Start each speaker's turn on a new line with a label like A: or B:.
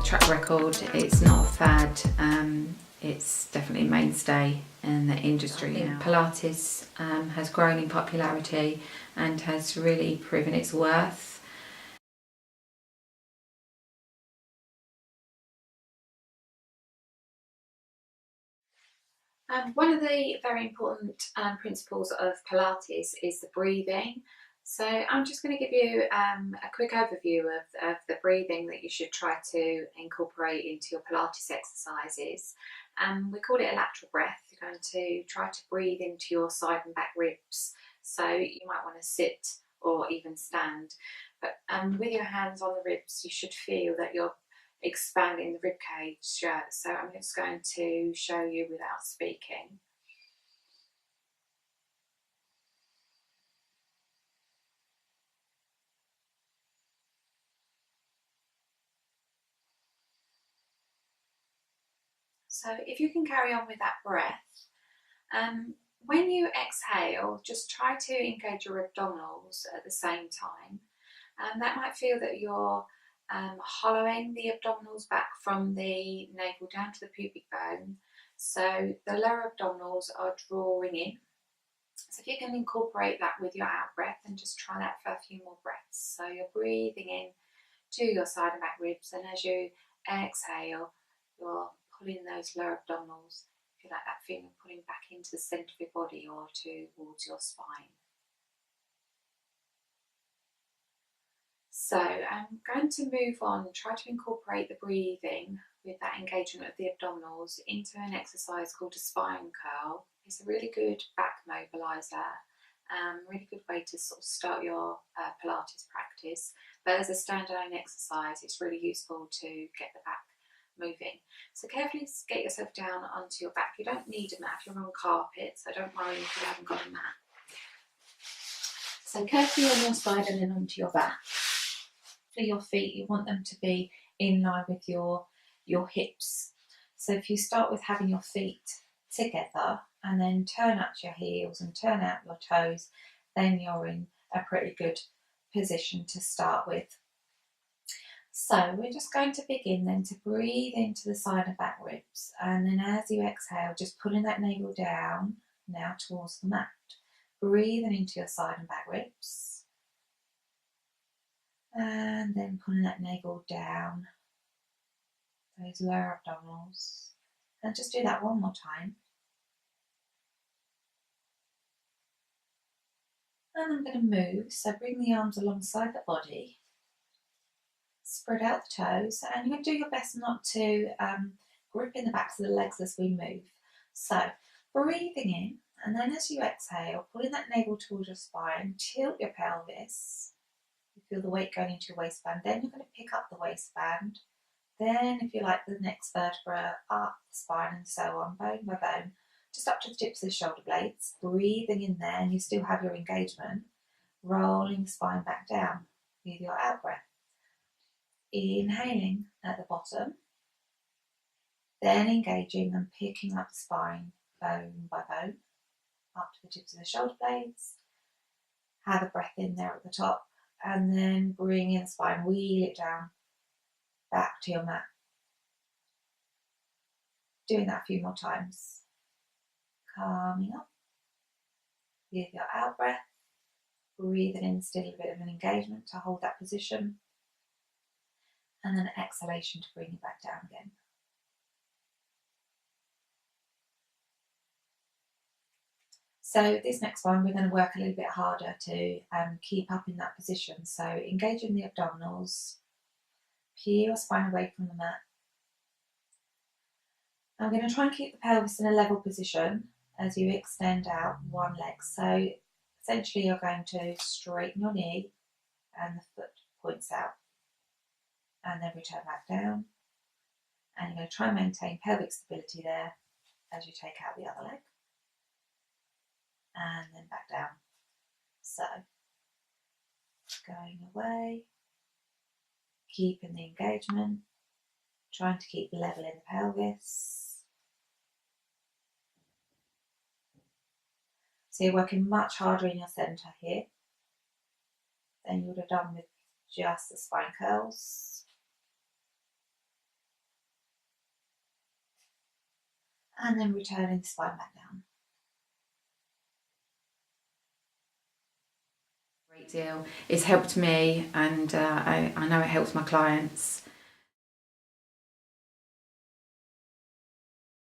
A: track record. It's not a fad. It's definitely a mainstay in the industry now. Pilates has grown in popularity and has really proven its worth. One of the very important principles of Pilates is the breathing. So I'm just going to give you a quick overview of the breathing that you should try to incorporate into your Pilates exercises. We call it a lateral breath. You're going to try to breathe into your side and back ribs. So you might want to sit or even stand. But with your hands on the ribs, you should feel that you're expanding the rib cage. So I'm just going to show you without speaking. So if you can carry on with that breath, when you exhale, just try to engage your abdominals at the same time. That might feel that you're hollowing the abdominals back from the navel down to the pubic bone. So the lower abdominals are drawing in. So if you can incorporate that with your out breath and just try that for a few more breaths. So you're breathing in to your side and back ribs, and as you exhale, you're pulling those lower abdominals, if you like that feeling, pulling back into the centre of your body or towards your spine. So I'm going to move on, try to incorporate the breathing with that engagement of the abdominals into an exercise called a spine curl. It's a really good back mobiliser, really good way to sort of start your Pilates practice. But as a standalone exercise, it's really useful to get the back moving. So carefully get yourself down onto your back. You don't need a mat if you're on carpet, so don't worry if you haven't got a mat. So carefully on your side and then onto your back. For your feet, you want them to be in line with your hips. So if you start with having your feet together and then turn up your heels and turn out your toes, then you're in a pretty good position to start with. So we're just going to begin then to breathe into the side and back ribs, and then as you exhale, just pulling that navel down now towards the mat. Breathing into your side and back ribs, and then pulling that navel down, those lower abdominals, and just do that one more time. And I'm going to move, so bring the arms alongside the body, spread out the toes, and you're going to do your best not to grip in the backs of the legs as we move. So breathing in, and then as you exhale, pulling that navel towards your spine, tilt your pelvis. You feel the weight going into your waistband. Then you're going to pick up the waistband. Then, if you like, the next vertebra up the spine and so on, bone by bone, just up to the tips of the shoulder blades. Breathing in there, and you still have your engagement. Rolling the spine back down with your out breath. Inhaling at the bottom, then engaging and picking up the spine bone by bone, up to the tips of the shoulder blades. Have a breath in there at the top, and then bring in the spine, wheel it down, back to your mat. Doing that a few more times. Calming up with your out breath, breathing in, still a bit of an engagement to hold that position, and then an exhalation to bring you back down again. So this next one, we're going to work a little bit harder to keep up in that position. So engaging the abdominals, peel your spine away from the mat. I'm going to try and keep the pelvis in a level position as you extend out one leg. So essentially you're going to straighten your knee and the foot points out, and then return back down. And you're going to try and maintain pelvic stability there as you take out the other leg. And then back down. So going away, keeping the engagement, trying to keep level in the pelvis. So you're working much harder in your centre here than you would have done with just the spine curls. and then returning the spine back down. Great deal. It's helped me, and I know it helps my clients.